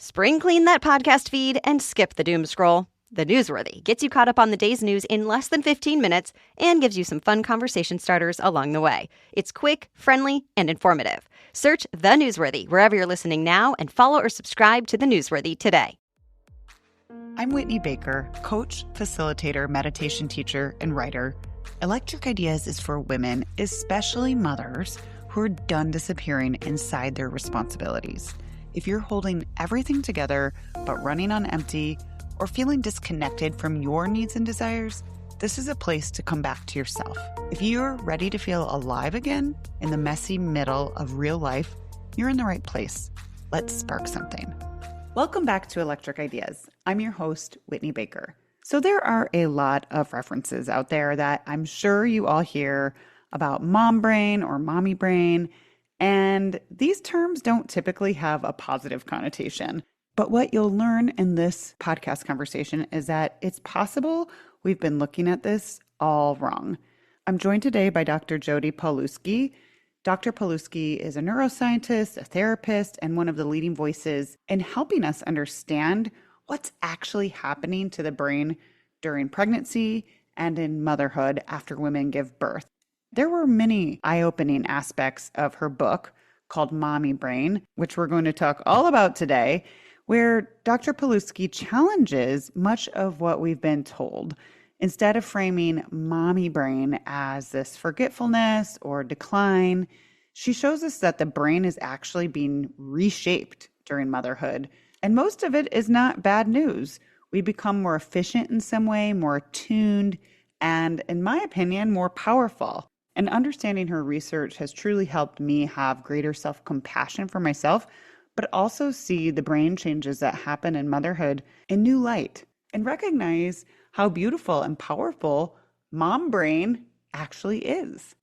Spring clean that podcast feed and skip the doom scroll. The Newsworthy gets you caught up on the day's news in less than 15 minutes and gives you some fun conversation starters along the way. It's quick, friendly, and informative. Search The Newsworthy wherever you're listening now and follow or subscribe to The Newsworthy today. I'm Whitney Baker, coach, facilitator, meditation teacher, and writer. Electric Ideas is for women, especially mothers, who are done disappearing inside their responsibilities. If you're holding everything together but running on empty or feeling disconnected from your needs and desires, this is a place to come back to yourself. If you're ready to feel alive again in the messy middle of real life, you're in the right place. Let's spark something. Welcome back to Electric Ideas. I'm your host, Whitney Baker. So there are a lot of references out there that I'm sure you all hear about mom brain or mommy brain, and these terms don't typically have a positive connotation. But what you'll learn in this podcast conversation is that it's possible we've been looking at this all wrong. I'm joined today by Dr. Jodi Pawluski. Dr. Pawluski is a neuroscientist, a therapist, and one of the leading voices in helping us understand what's actually happening to the brain during pregnancy and in motherhood after women give birth. There were many eye-opening aspects of her book called Mommy Brain, which we're going to talk all about today, where Dr. Pawluski challenges much of what we've been told. Instead of framing mommy brain as this forgetfulness or decline, she shows us that the brain is actually being reshaped during motherhood. And most of it is not bad news. We become more efficient in some way, more attuned, and in my opinion, more powerful. And understanding her research has truly helped me have greater self-compassion for myself, but also see the brain changes that happen in motherhood in new light and recognize how beautiful and powerful mom brain actually is.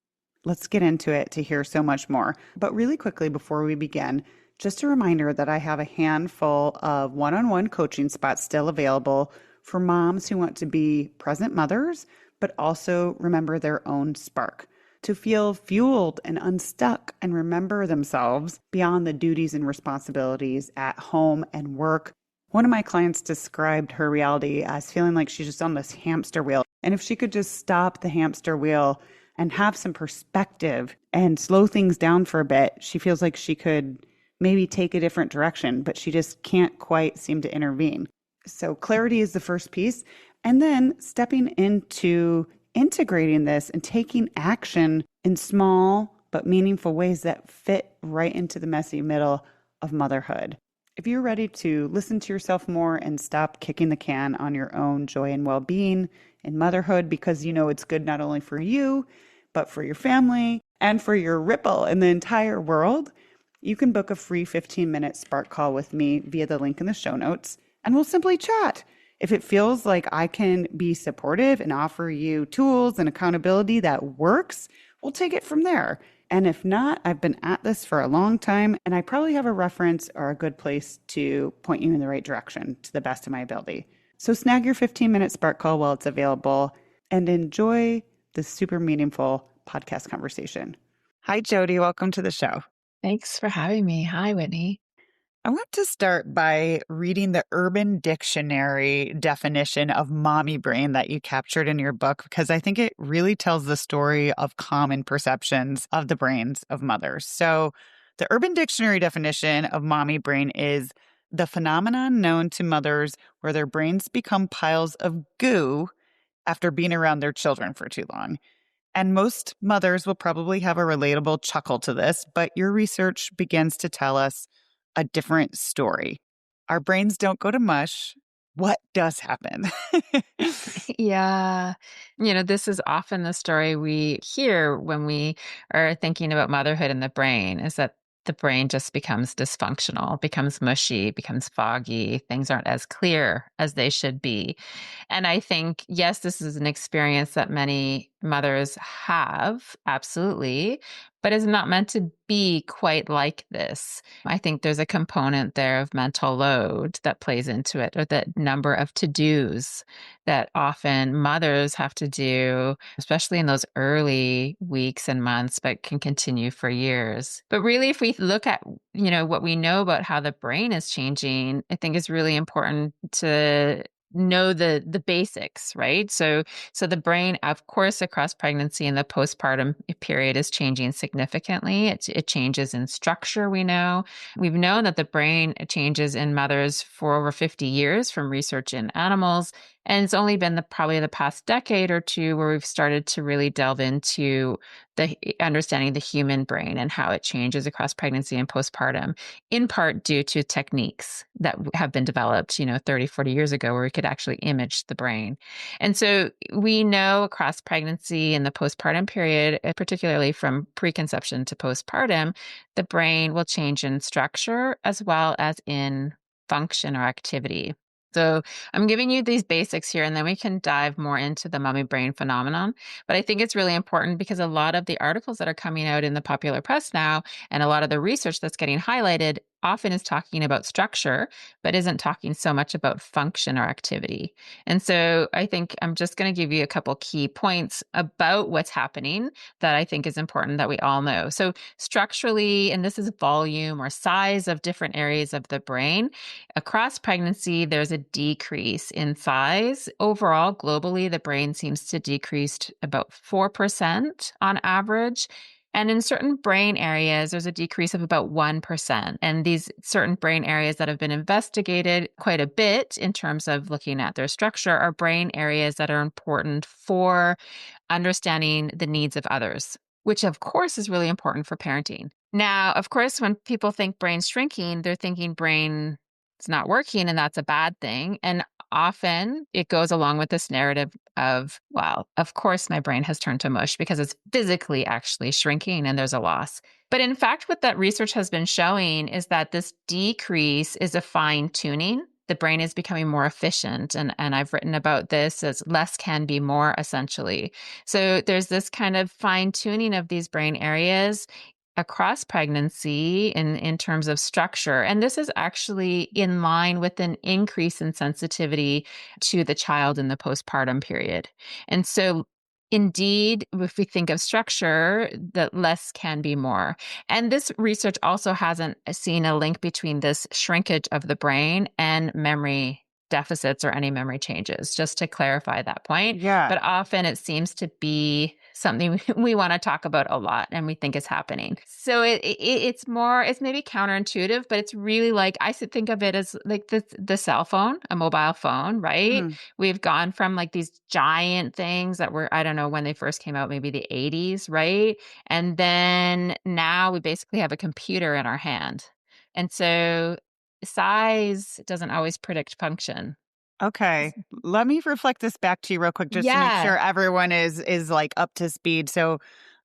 Let's get into it to hear so much more. But really quickly before we begin, just a reminder that I have a handful of one-on-one coaching spots still available for moms who want to be present mothers, but also remember their own spark, to feel fueled and unstuck and remember themselves beyond the duties and responsibilities at home and work. One of my clients described her reality as feeling like she's just on this hamster wheel. And if she could just stop the hamster wheel and have some perspective and slow things down for a bit, she feels like she could maybe take a different direction, but she just can't quite seem to intervene. So clarity is the first piece. And then stepping into integrating this and taking action in small but meaningful ways that fit right into the messy middle of motherhood. If you're ready to listen to yourself more and stop kicking the can on your own joy and well-being in motherhood, because you know it's good not only for you, but for your family and for your ripple in the entire world, you can book a free 15-minute Spark call with me via the link in the show notes, and we'll simply chat. If it feels like I can be supportive and offer you tools and accountability that works, we'll take it from there. And if not, I've been at this for a long time, and I probably have a reference or a good place to point you in the right direction to the best of my ability. So snag your 15-minute Spark call while it's available and enjoy this super meaningful podcast conversation. Hi, Jodi. Welcome to the show. Thanks for having me. Hi, Whitney. I want to start by reading the Urban Dictionary definition of mommy brain that you captured in your book, because I think it really tells the story of common perceptions of the brains of mothers. So the Urban Dictionary definition of mommy brain is the phenomenon known to mothers where their brains become piles of goo after being around their children for too long. And most mothers will probably have a relatable chuckle to this, but your research begins to tell us a different story. Our brains don't go to mush. What does happen? Yeah. This is often the story we hear when we are thinking about motherhood and the brain, is that the brain just becomes dysfunctional, becomes mushy, becomes foggy. Things aren't as clear as they should be. And I think, yes, this is an experience that many mothers have, absolutely. but is not meant to be quite like this. I think there's a component there of mental load that plays into it, or the number of to-dos that often mothers have to do, especially in those early weeks and months, but can continue for years. But really, if we look at, what we know about how the brain is changing, I think it's really important to know the basics, right? So the brain, of course, across pregnancy and the postpartum period is changing significantly. It changes in structure, we know. We've known that the brain changes in mothers for over 50 years from research in animals. And it's only been probably the past decade or two where we've started to really delve into the understanding the human brain and how it changes across pregnancy and postpartum, in part due to techniques that have been developed, 30, 40 years ago, where we could actually image the brain. And so we know across pregnancy and the postpartum period, particularly from preconception to postpartum, the brain will change in structure as well as in function or activity. So I'm giving you these basics here, and then we can dive more into the mummy brain phenomenon. But I think it's really important because a lot of the articles that are coming out in the popular press now, and a lot of the research that's getting highlighted, often is talking about structure, but isn't talking so much about function or activity. And so I think I'm just going to give you a couple key points about what's happening that I think is important that we all know. So structurally, and this is volume or size of different areas of the brain, across pregnancy, there's a decrease in size. Overall, globally, the brain seems to decrease about 4% on average. And in certain brain areas, there's a decrease of about 1%. And these certain brain areas that have been investigated quite a bit in terms of looking at their structure are brain areas that are important for understanding the needs of others, which of course is really important for parenting. Now, of course, when people think brain shrinking, they're thinking brain is not working, and that's a bad thing. And often it goes along with this narrative of, well, of course my brain has turned to mush because it's physically actually shrinking and there's a loss. But in fact, what that research has been showing is that this decrease is a fine tuning. The brain is becoming more efficient. And I've written about this as less can be more, essentially. So there's this kind of fine tuning of these brain areas across pregnancy in terms of structure. And this is actually in line with an increase in sensitivity to the child in the postpartum period. And so indeed, if we think of structure, that less can be more. And this research also hasn't seen a link between this shrinkage of the brain and memory deficits or any memory changes, just to clarify that point. Yeah. But often it seems to be something we want to talk about a lot and we think is happening. So it's maybe counterintuitive, but it's really like, I think of it as like the cell phone, a mobile phone, right? Mhm. We've gone from like these giant things that were, I don't know, when they first came out, maybe the 80s, right? And then now we basically have a computer in our hand. And so size doesn't always predict function. Okay. Let me reflect this back to you real quick just to make Yeah. sure everyone is like up to speed. So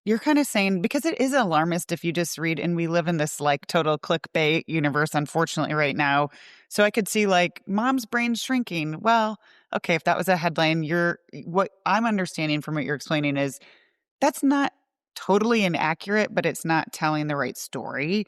you're kind of saying, because it is alarmist if you just read, and we live in this like total clickbait universe, unfortunately, right now. So I could see like mom's brain shrinking. Well, okay, if that was a headline, what I'm understanding from what you're explaining is that's not totally inaccurate, but it's not telling the right story.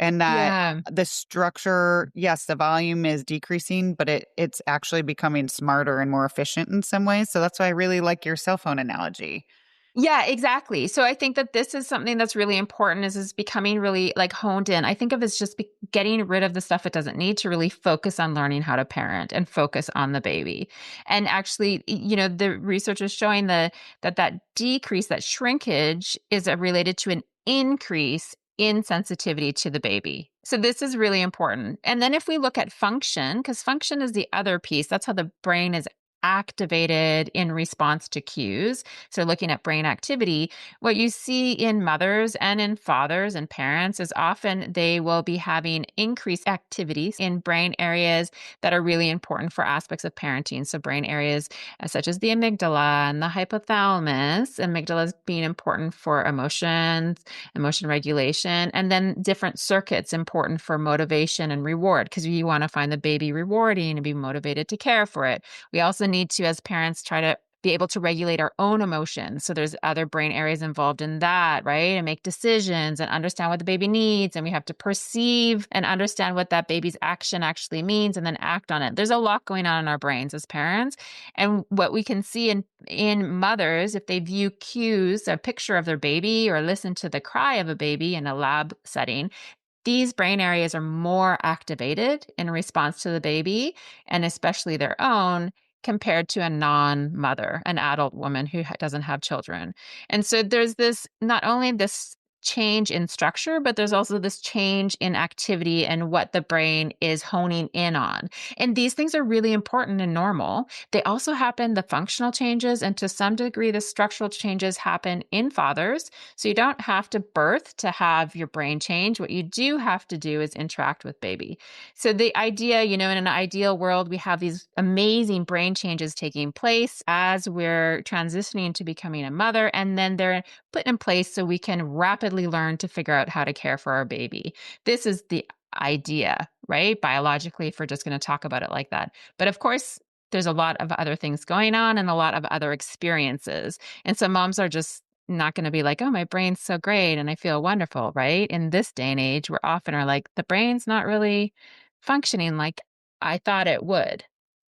And that Yeah. the structure, yes, the volume is decreasing, but it's actually becoming smarter and more efficient in some ways. So that's why I really like your cell phone analogy. Yeah, exactly. So I think that this is something that's really important is becoming really like honed in. I think of it as just getting rid of the stuff it doesn't need to really focus on learning how to parent and focus on the baby. And actually, the research is showing that decrease, that shrinkage is related to an increase in sensitivity to the baby. So this is really important. And then if we look at function, because function is the other piece, that's how the brain is activated in response to cues. So looking at brain activity, what you see in mothers and in fathers and parents is often they will be having increased activities in brain areas that are really important for aspects of parenting. So brain areas such as the amygdala and the hypothalamus, amygdala is being important for emotions, emotion regulation, and then different circuits important for motivation and reward, because you want to find the baby rewarding and be motivated to care for it. We also need to, as parents, try to be able to regulate our own emotions. So there's other brain areas involved in that, right? And make decisions and understand what the baby needs. And we have to perceive and understand what that baby's action actually means and then act on it. There's a lot going on in our brains as parents. And what we can see in mothers, if they view cues, a picture of their baby or listen to the cry of a baby in a lab setting, these brain areas are more activated in response to the baby, and especially their own, compared to a non-mother, an adult woman who doesn't have children. And so there's this, not only this change in structure, but there's also this change in activity and what the brain is honing in on. And these things are really important and normal. They also happen, the functional changes, and to some degree, the structural changes happen in fathers. So you don't have to birth to have your brain change. What you do have to do is interact with baby. So the idea, in an ideal world, we have these amazing brain changes taking place as we're transitioning to becoming a mother, and then they're put in place so we can rapidly learn to figure out how to care for our baby. This is the idea, right? Biologically, if we're just going to talk about it like that. But of course, there's a lot of other things going on and a lot of other experiences. And so moms are just not going to be like, oh, my brain's so great and I feel wonderful, right? In this day and age, we're often are like, the brain's not really functioning like I thought it would.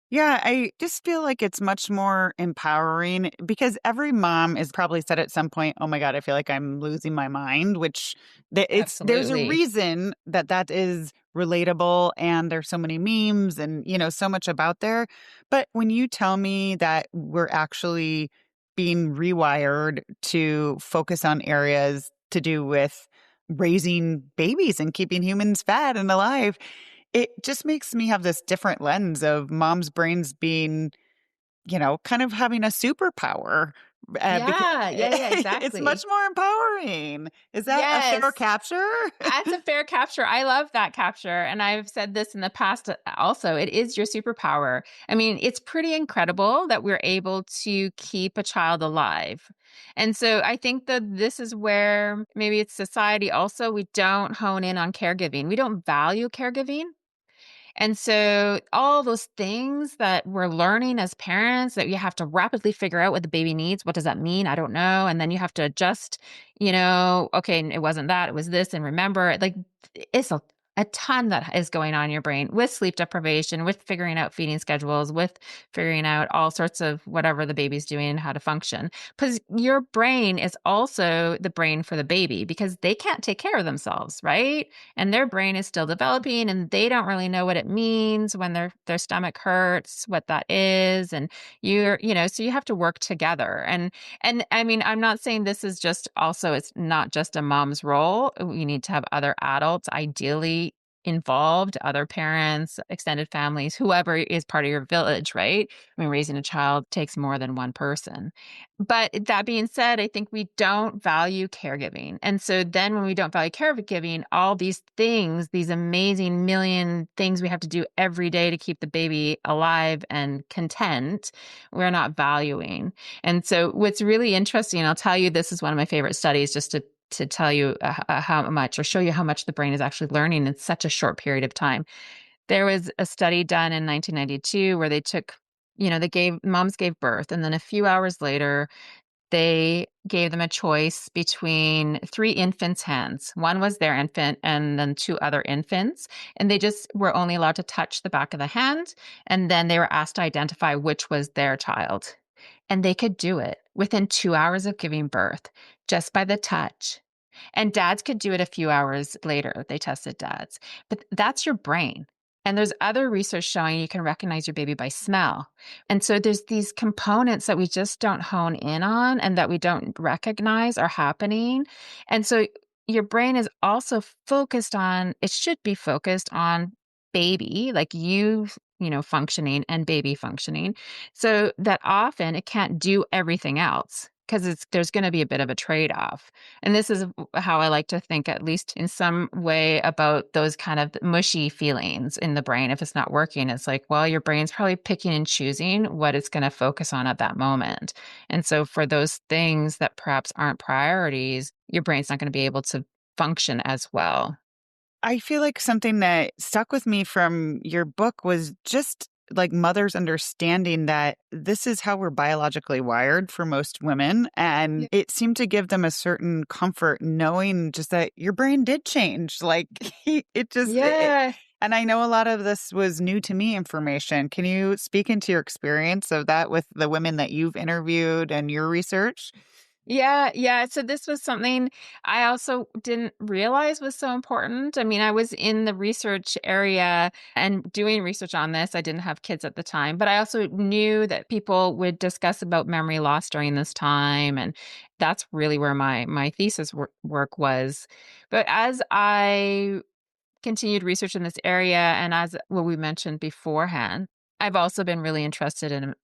Yeah, I just feel like it's much more empowering because every mom has probably said at some point, "Oh my God, I feel like I'm losing my mind," which there's a Absolutely. reason that is relatable, and there's so many memes and so much about there. But when you tell me that we're actually being rewired to focus on areas to do with raising babies and keeping humans fed and alive, it just makes me have this different lens of mom's brains being, kind of having a superpower, because Yeah, yeah, yeah, it's much exactly. more empowering. Is that a fair Yes. capture? That's a fair capture. I love that capture. And I've said this in the past also. It is your superpower. I mean, it's pretty incredible that we're able to keep a child alive. And so I think that this is where maybe it's society also, we don't hone in on caregiving. We don't value caregiving. And so all those things that we're learning as parents that you have to rapidly figure out what the baby needs, what does that mean? I don't know. And then you have to adjust, okay, it wasn't that, it was this, and remember, like it's a ton that is going on in your brain with sleep deprivation, with figuring out feeding schedules, with figuring out all sorts of whatever the baby's doing and how to function. Because your brain is also the brain for the baby because they can't take care of themselves, right? And their brain is still developing and they don't really know what it means when their stomach hurts, what that is. And so you have to work together. And I mean, I'm not saying this is just also, it's not just a mom's role. You need to have other adults ideally involved, other parents, extended families, whoever is part of your village, right? I mean, raising a child takes more than one person. But that being said, I think we don't value caregiving. And so then when we don't value caregiving, all these things, these amazing million things we have to do every day to keep the baby alive and content, we're not valuing. And so what's really interesting, I'll tell you, this is one of my favorite studies just to tell you how much or show you how much the brain is actually learning in such a short period of time. There was a study done in 1992 where they took, moms gave birth, and then a few hours later, they gave them a choice between three infants' hands. One was their infant and then two other infants. And they just were only allowed to touch the back of the hand. And then they were asked to identify which was their child. And they could do it within 2 hours of giving birth just by the touch. And dads could do it a few hours later. They tested dads. But that's your brain. And there's other research showing you can recognize your baby by smell. And so there's these components that we just don't hone in on and that we don't recognize are happening. And so your brain is also focused on, it should be focused on baby, like functioning and baby functioning. So that often it can't do everything else because there's going to be a bit of a trade-off. And this is how I like to think, at least in some way, about those kind of mushy feelings in the brain. If it's not working, it's like, well, your brain's probably picking and choosing what it's going to focus on at that moment. And so for those things that perhaps aren't priorities, your brain's not going to be able to function as well. I feel like something that stuck with me from your book was just like mothers understanding that this is how we're biologically wired for most women. And it seemed to give them a certain comfort knowing just that your brain did change. Like it just, Yeah. and I know a lot of this was new to me information. Can you speak into your experience of that with the women that you've interviewed and your research? Yeah, yeah. So this was something I also didn't realize was so important. I mean, I was in the research area and doing research on this. I didn't have kids at the time, but I also knew that people would discuss about memory loss during this time, and that's really where my thesis work was. But as I continued research in this area, and as what we mentioned beforehand, I've also been really interested in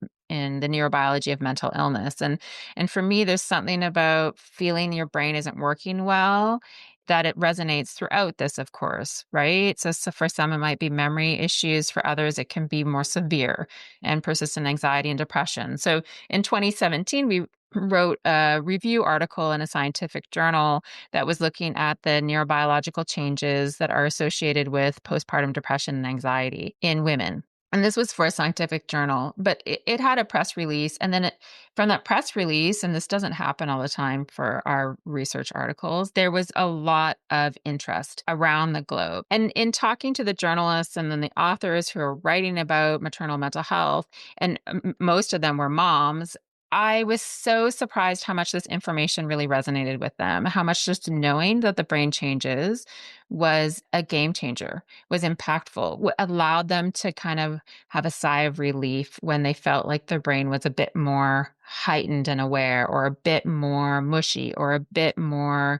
the neurobiology of mental illness. And for me, there's something about feeling your brain isn't working well that it resonates throughout this, of course, right? So for some, it might be memory issues. For others, it can be more severe and persistent anxiety and depression. So in 2017, we wrote a review article in a scientific journal that was looking at the neurobiological changes that are associated with postpartum depression and anxiety in women. And this was for a scientific journal, but it had a press release. And then from that press release, and this doesn't happen all the time for our research articles, there was a lot of interest around the globe. And in talking to the journalists and then the authors who are writing about maternal mental health, and most of them were moms, I was so surprised how much this information really resonated with them, how much just knowing that the brain changes was a game changer, was impactful, allowed them to kind of have a sigh of relief when they felt like their brain was a bit more heightened and aware, or a bit more mushy, or a bit more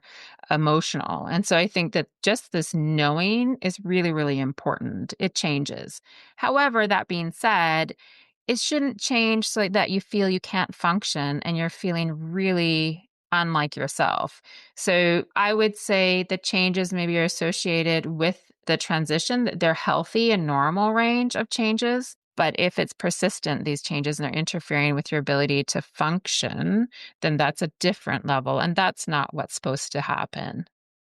emotional. And so I think that just this knowing is really, really important. It changes. However, that being said, it shouldn't change so that you feel you can't function and you're feeling really unlike yourself. So I would say the changes maybe are associated with the transition, that they're healthy and normal range of changes. But if it's persistent, these changes, and they're interfering with your ability to function, then that's a different level. And that's not what's supposed to happen.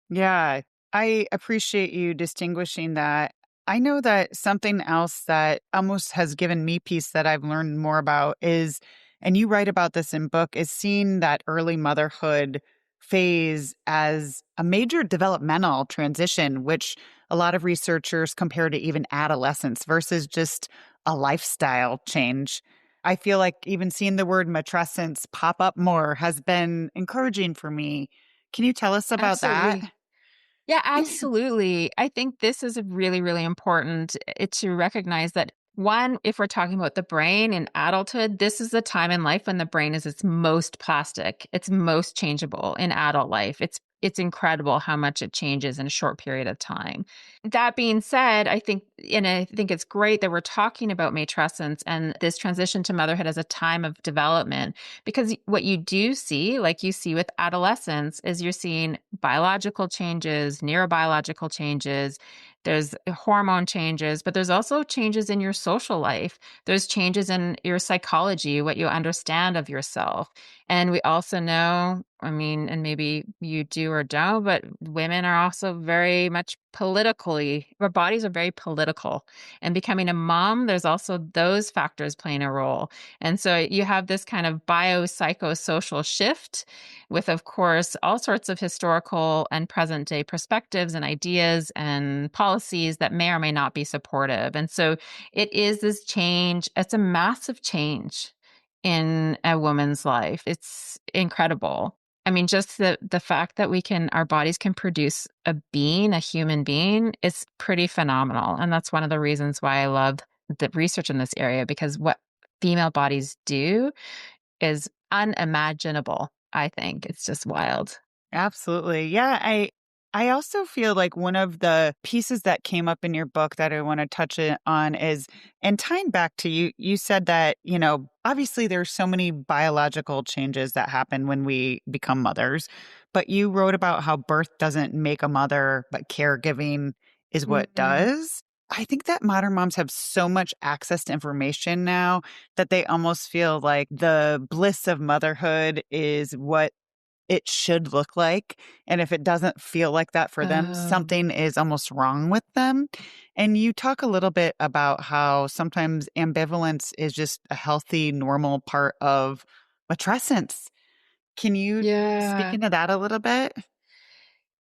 Yeah, I appreciate you distinguishing that. I know that something else that almost has given me peace that I've learned more about is, and you write about this in book, is seeing that early motherhood phase as a major developmental transition, which a lot of researchers compare to even adolescence versus just a lifestyle change. I feel like even seeing the word matrescence pop up more has been encouraging for me. Can you tell us about that? Absolutely. Yeah, absolutely. I think this is really, really important to recognize that one, if we're talking about the brain in adulthood, this is the time in life when the brain is its most plastic, it's most changeable in adult life. It's incredible how much it changes in a short period of time. That being said, I think it's great that we're talking about matrescence and this transition to motherhood as a time of development, because what you do see, like you see with adolescence, is you're seeing biological changes, neurobiological changes, there's hormone changes, but there's also changes in your social life. There's changes in your psychology, what you understand of yourself. And we also know, I mean, and maybe you do or don't, but women are also very much politically, our bodies are very political. And becoming a mom, there's also those factors playing a role. And so you have this kind of biopsychosocial shift with, of course, all sorts of historical and present day perspectives and ideas and policies that may or may not be supportive. And so it is this change. It's a massive change in a woman's life. It's incredible. I mean, just the fact that our bodies can produce a human being is pretty phenomenal. And that's one of the reasons why I love the research in this area, because what female bodies do is unimaginable. I think it's just wild. Absolutely. Yeah, I also feel like one of the pieces that came up in your book that I want to on is, and tying back to you said that, obviously there's so many biological changes that happen when we become mothers, but you wrote about how birth doesn't make a mother, but caregiving is what Mhm. does. I think that modern moms have so much access to information now that they almost feel like the bliss of motherhood is what it should look like. And if it doesn't feel like that for them, Oh, something is almost wrong with them. And you talk a little bit about how sometimes ambivalence is just a healthy, normal part of matrescence. Can you speak yeah. into that a little bit?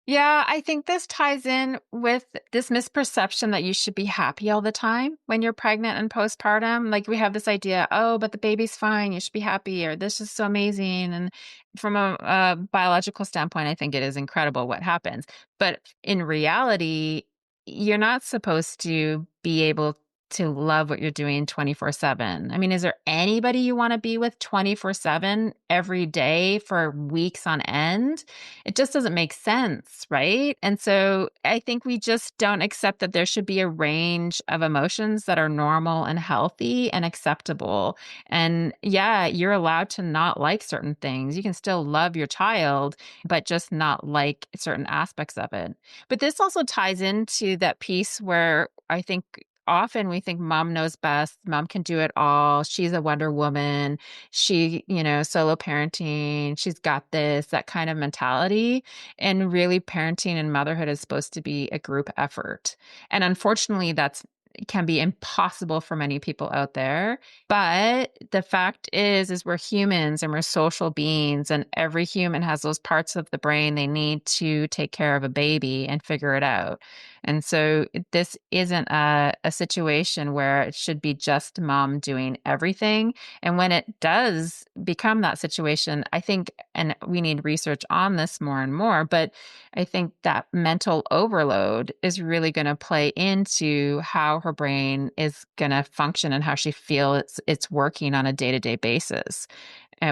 Yeah, I think this ties in with this misperception that you should be happy all the time when you're pregnant and postpartum. Like we have this idea, oh, but the baby's fine, you should be happy, or this is so amazing. And from a biological standpoint, I think it is incredible what happens. But in reality, you're not supposed to be able to love what you're doing 24/7. I mean, is there anybody you want to be with 24/7 every day for weeks on end? It just doesn't make sense, right? And so I think we just don't accept that there should be a range of emotions that are normal and healthy and acceptable. And yeah, you're allowed to not like certain things. You can still love your child, but just not like certain aspects of it. But this also ties into that piece where I think often we think mom knows best, mom can do it all, she's a Wonder Woman, she, solo parenting, she's got this, that kind of mentality. And really, parenting and motherhood is supposed to be a group effort. And unfortunately, that's can be impossible for many people out there. But the fact is we're humans and we're social beings, and every human has those parts of the brain they need to take care of a baby and figure it out. And so this isn't a situation where it should be just mom doing everything. And when it does become that situation, I think, and we need research on this more and more, but I think that mental overload is really going to play into how her brain is going to function and how she feels it's working on a day-to-day basis.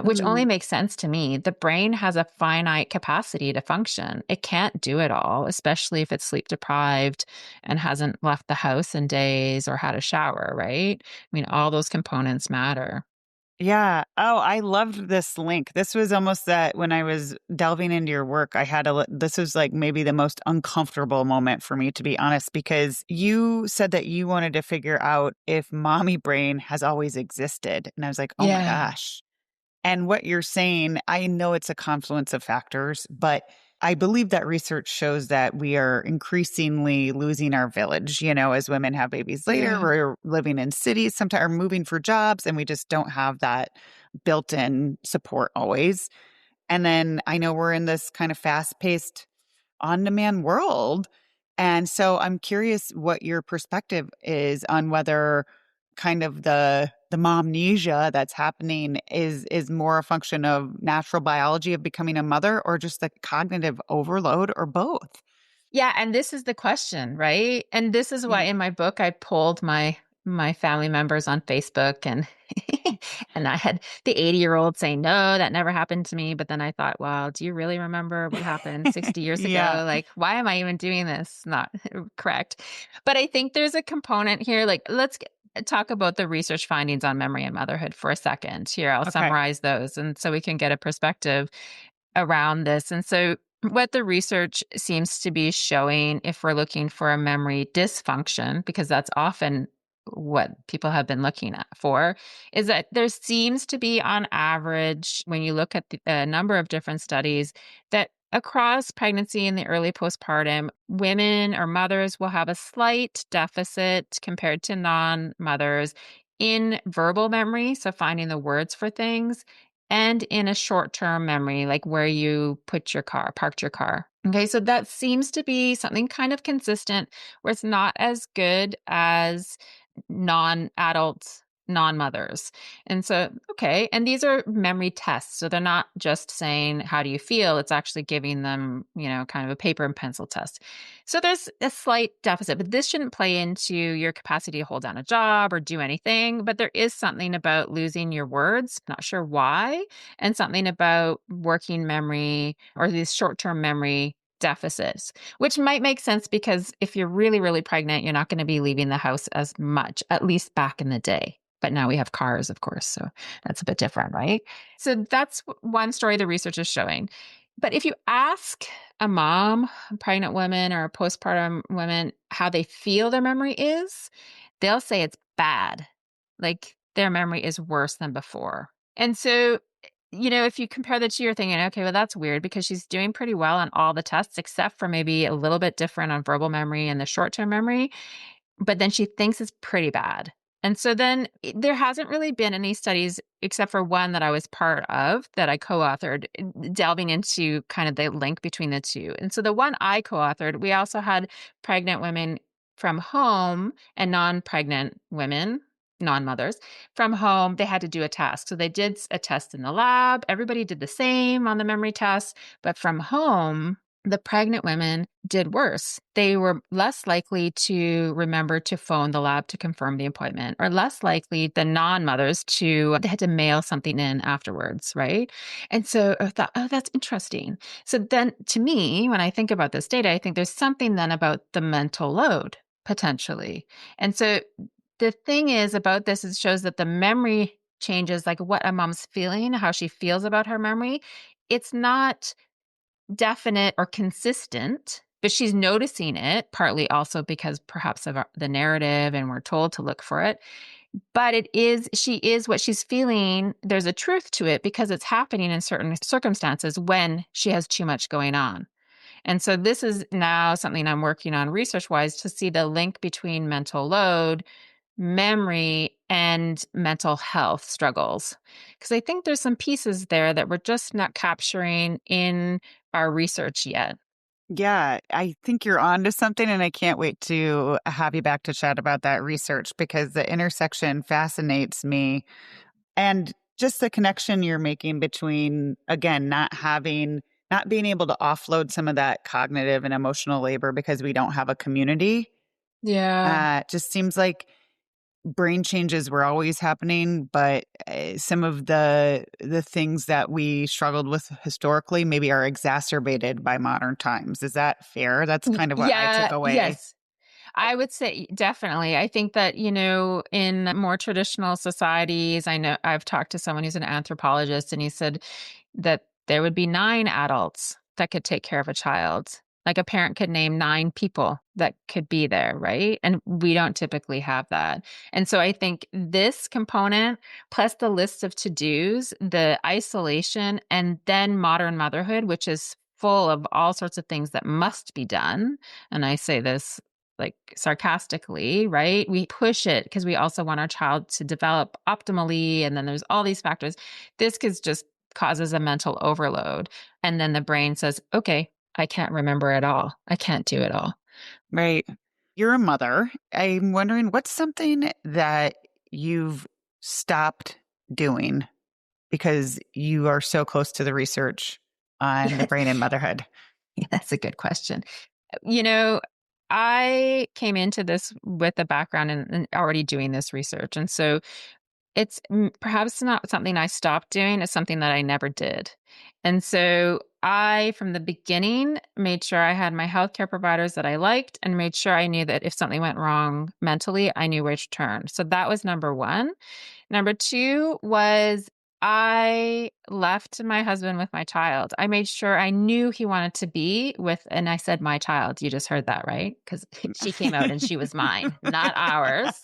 Which only Mm. makes sense to me. The brain has a finite capacity to function. It can't do it all, especially if it's sleep deprived and hasn't left the house in days or had a shower, right? I mean, all those components matter. Yeah. Oh, I loved this link. This was almost that when I was delving into your work, I had this was like maybe the most uncomfortable moment for me, to be honest, because you said that you wanted to figure out if mommy brain has always existed. And I was like, oh my Yeah. gosh. And what you're saying, I know it's a confluence of factors, but I believe that research shows that we are increasingly losing our village. As women have babies later, Yeah. we're living in cities, sometimes are moving for jobs, and we just don't have that built in support always. And then I know we're in this kind of fast paced on-demand world. And so I'm curious what your perspective is on whether kind of the momnesia that's happening is more a function of natural biology of becoming a mother or just the cognitive overload or both. Yeah, and this is the question, right? And this is why Yeah. in my book I pulled my family members on Facebook, and and I had the 80-year-old saying, "No, that never happened to me." But then I thought, "Well, do you really remember what happened 60 years Yeah. ago? Like, why am I even doing this? Not correct." But I think there's a component here. Like, talk about the research findings on memory and motherhood for a second. Here, I'll Okay. summarize those, and so we can get a perspective around this. And so, what the research seems to be showing, if we're looking for a memory dysfunction, because that's often what people have been looking at for, is that there seems to be, on average, when you look at a number of different studies, that across pregnancy and the early postpartum, women or mothers will have a slight deficit compared to non mothers in verbal memory, so finding the words for things, and in a short-term memory, like where you parked your car. Okay, so that seems to be something kind of consistent where it's not as good as non-adults, non-mothers. And so, okay, and these are memory tests. So they're not just saying, how do you feel? It's actually giving them, kind of a paper and pencil test. So there's a slight deficit, but this shouldn't play into your capacity to hold down a job or do anything. But there is something about losing your words, not sure why, and something about working memory or these short term memory deficits, which might make sense because if you're really, really pregnant, you're not going to be leaving the house as much, at least back in the day. But now we have cars, of course. So that's a bit different, right? So that's one story the research is showing. But if you ask a mom, a pregnant woman, or a postpartum woman how they feel their memory is, they'll say it's bad. Like their memory is worse than before. And so if you compare the two, you're thinking, okay, well, that's weird because she's doing pretty well on all the tests, except for maybe a little bit different on verbal memory and the short-term memory. But then she thinks it's pretty bad. And so then there hasn't really been any studies except for one that I was part of that I co-authored, delving into kind of the link between the two. And so the one I co-authored, we also had pregnant women from home and non-pregnant women, non-mothers from home. They had to do a task. So they did a test in the lab. Everybody did the same on the memory test, but from home, the pregnant women did worse. They were less likely to remember to phone the lab to confirm the appointment, or less likely than non-mothers they had to mail something in afterwards, right? And so I thought, oh, that's interesting. So then to me, when I think about this data, I think there's something then about the mental load potentially. And so the thing is about this, it shows that the memory changes, like what a mom's feeling, how she feels about her memory. It's not definite or consistent, but she's noticing it, partly also because perhaps of the narrative and we're told to look for it. But she is what she's feeling. There's a truth to it because it's happening in certain circumstances when she has too much going on. And so this is now something I'm working on research-wise to see the link between mental load, memory, and mental health struggles. Because I think there's some pieces there that we're just not capturing in our research yet. Yeah, I think you're on to something, and I can't wait to have you back to chat about that research because the intersection fascinates me. And just the connection you're making between, again, not being able to offload some of that cognitive and emotional labor because we don't have a community. Yeah. Just seems like brain changes were always happening, but some of the things that we struggled with historically maybe are exacerbated by modern times. Is that fair? That's kind of what I took Yeah. away. Yes. I would say definitely. I think that, in more traditional societies, I know I've talked to someone who's an anthropologist, and he said that there would be 9 adults that could take care of a child. Like a parent could name 9 people that could be there, right? And we don't typically have that. And so I think this component, plus the list of to-dos, the isolation, and then modern motherhood, which is full of all sorts of things that must be done. And I say this like sarcastically, right? We push it because we also want our child to develop optimally. And then there's all these factors. This just causes a mental overload. And then the brain says, okay, I can't remember it all. I can't do it all. Right. You're a mother. I'm wondering what's something that you've stopped doing because you are so close to the research on the brain and motherhood. Yeah, that's a good question. You know, I came into this with a background in already doing this research. And so it's perhaps not something I stopped doing, it's something that I never did. And so I, from the beginning, made sure I had my healthcare providers that I liked and made sure I knew that if something went wrong mentally, I knew where to turn. So that was number one. Number two was I left my husband with my child. I made sure I knew he wanted to be with, and I said my child. You just heard that, right? Because she came out and she was mine, not ours.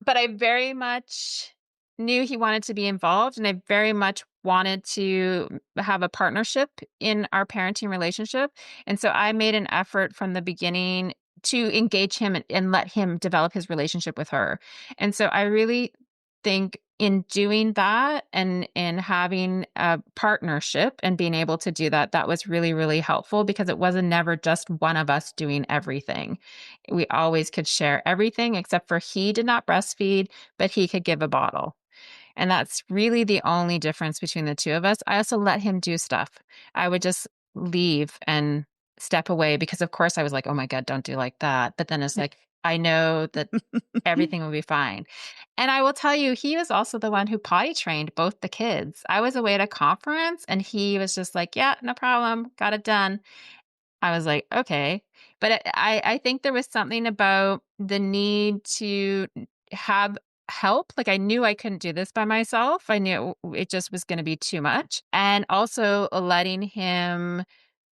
But I very much knew he wanted to be involved, and I very much wanted to have a partnership in our parenting relationship. And so I made an effort from the beginning to engage him and let him develop his relationship with her. And so I really think in doing that and in having a partnership and being able to do that, that was really, really helpful because it wasn't never just one of us doing everything. We always could share everything except for he did not breastfeed, but he could give a bottle. And that's really the only difference between the two of us. I also let him do stuff. I would just leave and step away because, of course, I was like, oh my God, don't do like that. But then it's like, I know that everything will be fine. And I will tell you, he was also the one who potty trained both the kids. I was away at a conference and he was just like, yeah, no problem. Got it done. I was like, okay. But I think there was something about the need to have help. Like I knew I couldn't do this by myself. I knew it just was going to be too much. And also letting him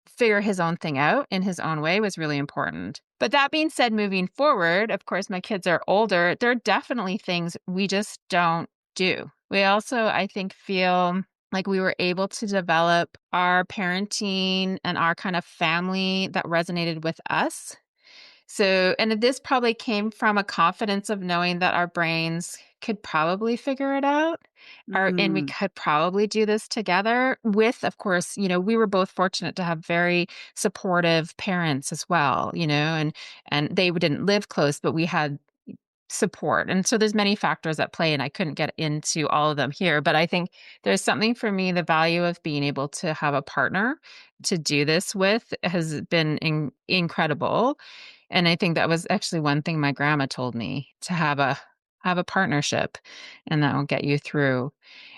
figure his own thing out in his own way was really important. But that being said, moving forward, of course, my kids are older. There are definitely things we just don't do. We also, I think, feel Like we were able to develop our parenting and our kind of family that resonated with us. So, and this probably came from a confidence of knowing that our brains could probably figure it out, and we Mm, could probably do this together with, of course, we were both fortunate to have very supportive parents as well, and they didn't live close, but we had support. And so there's many factors at play and I couldn't get into all of them here, but I think there's something for me, the value of being able to have a partner to do this with has been incredible. And I think that was actually one thing my grandma told me, to have a partnership, and that will get you through.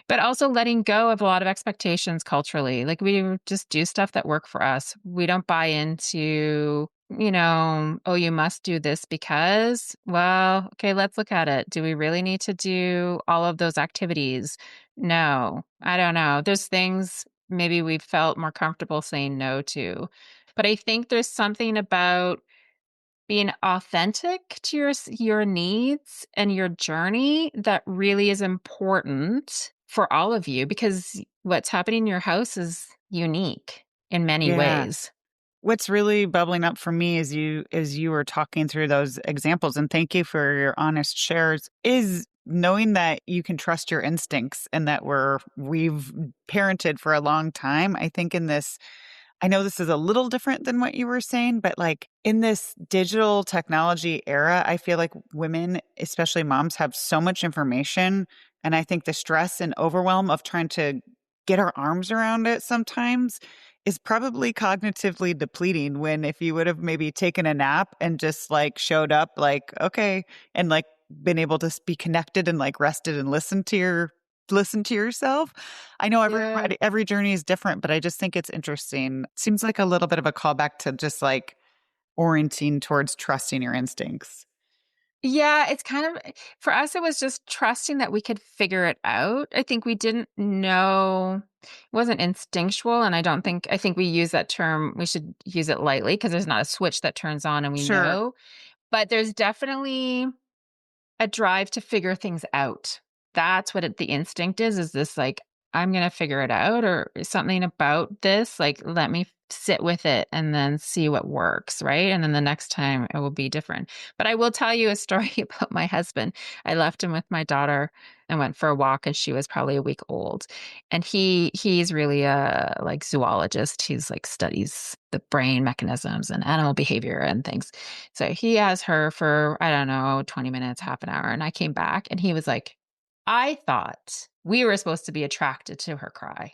But also letting go of a lot of expectations culturally. Like we just do stuff that work for us. We don't buy into, oh, you must do this because, well, okay, let's look at it. Do we really need to do all of those activities? No, I don't know. There's things maybe we felt more comfortable saying no to. But I think there's something about being authentic to your needs and your journey that really is important for all of you, because what's happening in your house is unique in many yeah. ways. What's really bubbling up for me as you were talking through those examples, and thank you for your honest shares, is knowing that you can trust your instincts and that we've parented for a long time. I think in this I know this is a little different than what you were saying, but like in this digital technology era, I feel like women, especially moms, have so much information. And I think the stress and overwhelm of trying to get our arms around it sometimes is probably cognitively depleting. When if you would have maybe taken a nap and just like showed up, like, okay, and like been able to be connected and like rested and listen to yourself. I know Yeah. every journey is different, but I just think it's interesting. Seems like a little bit of a callback to just like orienting towards trusting your instincts. Yeah, it's kind of for us, it was just trusting that we could figure it out. I think we didn't know, it wasn't instinctual. And I think we use that term, we should use it lightly because there's not a switch that turns on and we Sure. know. But there's definitely a drive to figure things out. That's what the instinct is this like, I'm going to figure it out, or is something about this, like, let me sit with it and then see what works, right? And then the next time it will be different. But I will tell you a story about my husband. I left him with my daughter and went for a walk, and she was probably a week old. And he's really a like zoologist. He's like studies the brain mechanisms and animal behavior and things. So he has her for, I don't know, 20 minutes, half an hour. And I came back and he was like, I thought we were supposed to be attracted to her cry,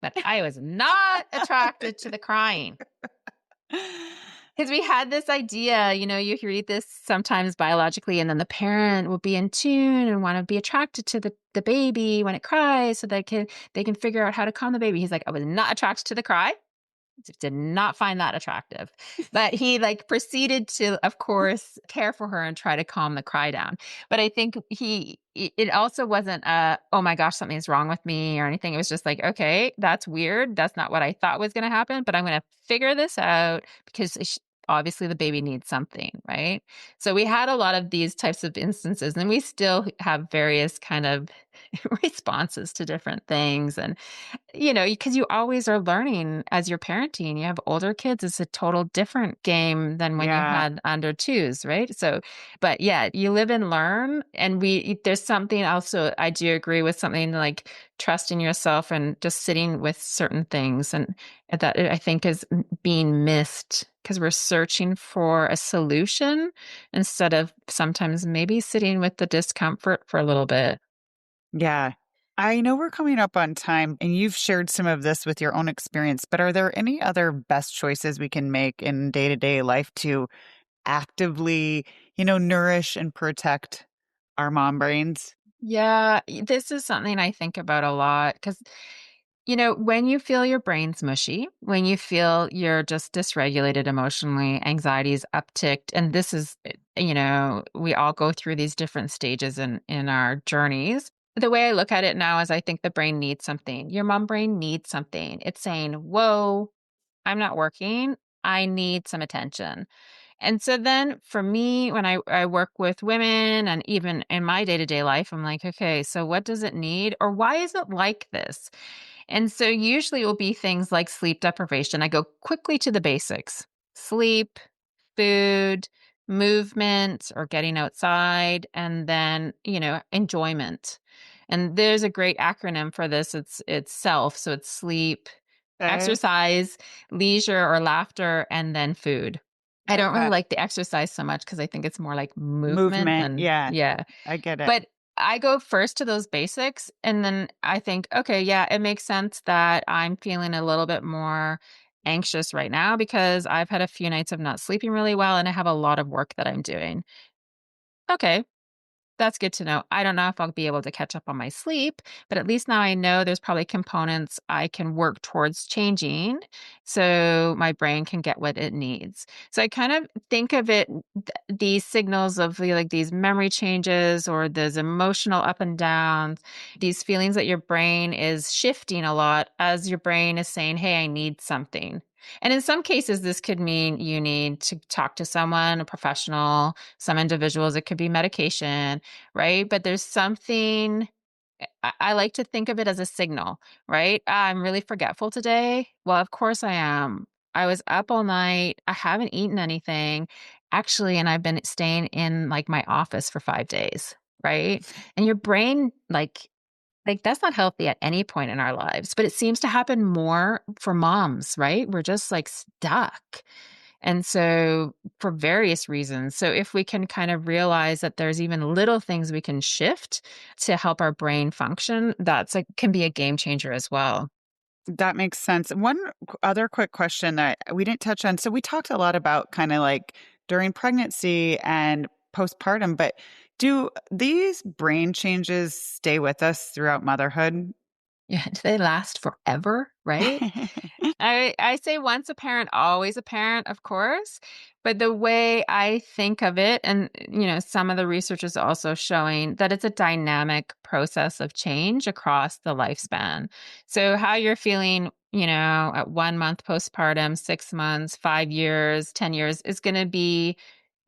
but I was not attracted to the crying. Because we had this idea, you read this sometimes biologically, and then the parent will be in tune and want to be attracted to the baby when it cries so they can figure out how to calm the baby. He's like, I was not attracted to the cry. Did not find that attractive. But he like proceeded to, of course, care for her and try to calm the cry down. But I think it also wasn't oh my gosh, something's wrong with me or anything. It was just like, okay, that's weird. That's not what I thought was going to happen, but I'm going to figure this out because obviously the baby needs something, right? So we had a lot of these types of instances, and we still have various kind of responses to different things. And because you always are learning as you're parenting. You have older kids, it's a total different game than when you Yeah. had under twos, right? So, but yeah, you live and learn. And there's something also, I do agree with something like trusting yourself and just sitting with certain things. And that I think is being missed because we're searching for a solution instead of sometimes maybe sitting with the discomfort for a little bit. Yeah. I know we're coming up on time and you've shared some of this with your own experience, but are there any other best choices we can make in day to day life to actively, nourish and protect our mom brains? Yeah, this is something I think about a lot because, when you feel your brain's mushy, when you feel you're just dysregulated emotionally, anxiety's upticked, and this is, we all go through these different stages in our journeys. The way I look at it now is I think the brain needs something. Your mom brain needs something. It's saying, whoa, I'm not working. I need some attention. And so then for me, when I work with women and even in my day-to-day life, I'm like, okay, so what does it need? Or why is it like this? And so usually it will be things like sleep deprivation. I go quickly to the basics: sleep, food, movement or getting outside, and then, enjoyment. And there's a great acronym for this. It's self. So it's sleep, Okay. exercise, leisure or laughter, and then food. I don't really Okay. like the exercise so much because I think it's more like movement Movement. than, Yeah, yeah. I get it. But I go first to those basics and then I think, okay, yeah, it makes sense that I'm feeling a little bit more anxious right now because I've had a few nights of not sleeping really well and I have a lot of work that I'm doing. Okay, that's good to know. I don't know if I'll be able to catch up on my sleep, but at least now I know there's probably components I can work towards changing so my brain can get what it needs. So I kind of think of it, these signals of like these memory changes or those emotional up and downs, these feelings that your brain is shifting a lot as your brain is saying, hey, I need something. And in some cases, this could mean you need to talk to someone, a professional. Some individuals, it could be medication, right? But there's something, I like to think of it as a signal, right? I'm really forgetful today. Well, of course I am. I was up all night. I haven't eaten anything actually, and I've been staying in like my office for 5 days, right? And your brain, like that's not healthy at any point in our lives, but it seems to happen more for moms, right? We're just like stuck. And so for various reasons. So if we can kind of realize that there's even little things we can shift to help our brain function, that's like can be a game changer as well. That makes sense. One other quick question that we didn't touch on. So we talked a lot about kind of like during pregnancy and postpartum, but do these brain changes stay with us throughout motherhood? Yeah, do they last forever, right? I say once a parent, always a parent, of course. But the way I think of it, and some of the research is also showing that it's a dynamic process of change across the lifespan. So how you're feeling, at 1 month postpartum, 6 months, 5 years, 10 years is going to be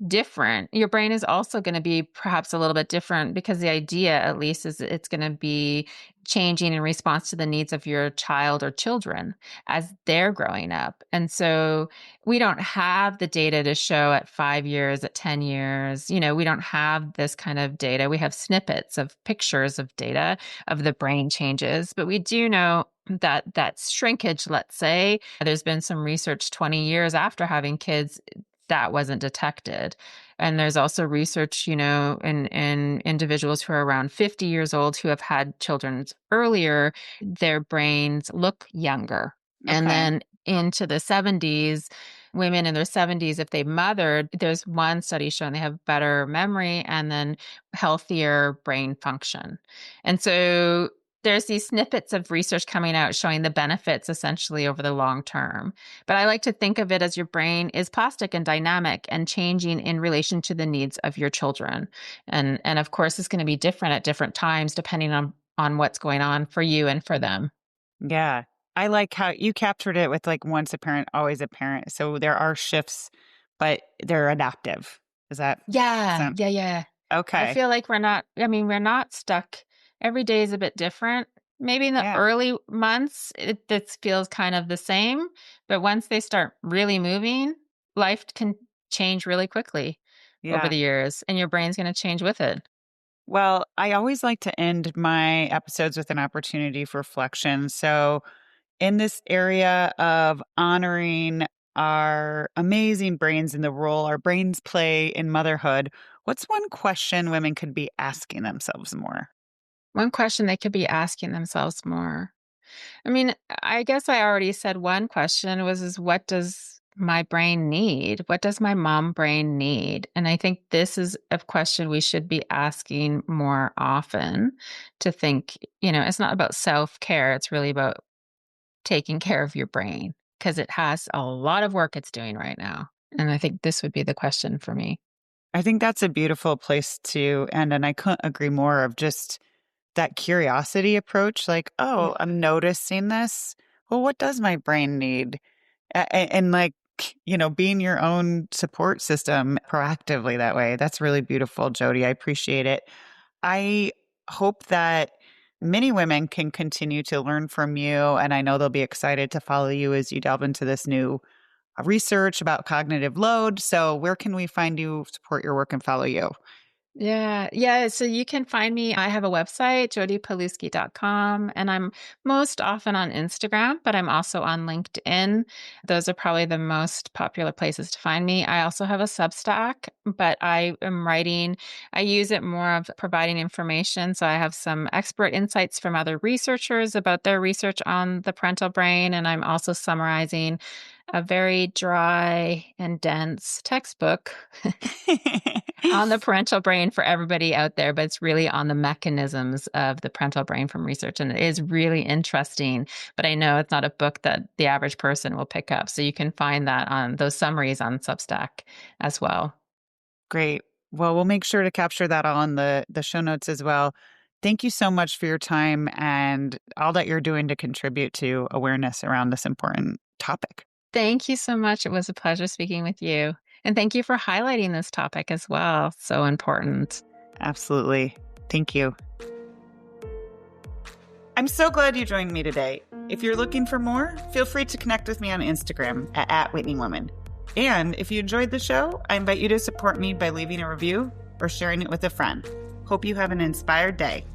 different. Your brain is also going to be perhaps a little bit different because the idea, at least, is it's going to be changing in response to the needs of your child or children as they're growing up. And so we don't have the data to show at 5 years, at 10 years. We don't have this kind of data. We have snippets of pictures of data of the brain changes, but we do know that shrinkage, let's say, there's been some research 20 years after having kids that wasn't detected. And there's also research, in individuals who are around 50 years old who have had children earlier, their brains look younger. And Okay. then into the 70s, women in their 70s, if they mothered, there's one study showing they have better memory and then healthier brain function. And so there's these snippets of research coming out showing the benefits essentially over the long term. But I like to think of it as your brain is plastic and dynamic and changing in relation to the needs of your children. And of course, it's going to be different at different times depending on what's going on for you and for them. Yeah. I like how you captured it with like once a parent, always a parent. So there are shifts, but they're adaptive. Does that Yeah, sound yeah, yeah. I okay? feel like we're not stuck. Every day is a bit different. Maybe in the Yeah. early months, this feels kind of the same, but once they start really moving, life can change really quickly over Yeah. the years, and your brain's going to change with it. Well, I always like to end my episodes with an opportunity for reflection. So, in this area of honoring our amazing brains and the role our brains play in motherhood, what's one question women could be asking themselves more? One question they could be asking themselves more. I mean, I guess I already said one question is what does my brain need? What does my mom brain need? And I think this is a question we should be asking more often to think, it's not about self-care, it's really about taking care of your brain because it has a lot of work it's doing right now. And I think this would be the question for me. I think that's a beautiful place to end. And I couldn't agree more of just that curiosity approach. Like, Yeah. oh, I'm noticing this. Well, what does my brain need? And like being your own support system proactively that way. That's really beautiful, Jodi. I appreciate it. I hope that many women can continue to learn from you. And I know they'll be excited to follow you as you delve into this new research about cognitive load. So where can we find you, support your work, and follow you? Yeah. So you can find me. I have a website, jodipawluski.com, and I'm most often on Instagram, but I'm also on LinkedIn. Those are probably the most popular places to find me. I also have a Substack, but I use it more of providing information. So I have some expert insights from other researchers about their research on the parental brain, and I'm also summarizing a very dry and dense textbook on the parental brain for everybody out there, but it's really on the mechanisms of the parental brain from research. And it is really interesting, but I know it's not a book that the average person will pick up. So you can find that on those summaries on Substack as well. Great. Well, we'll make sure to capture that on the show notes as well. Thank you so much for your time and all that you're doing to contribute to awareness around this important topic. Thank you so much. It was a pleasure speaking with you. And thank you for highlighting this topic as well. So important. Absolutely. Thank you. I'm so glad you joined me today. If you're looking for more, feel free to connect with me on Instagram at @WhitneyWoman. And if you enjoyed the show, I invite you to support me by leaving a review or sharing it with a friend. Hope you have an inspired day.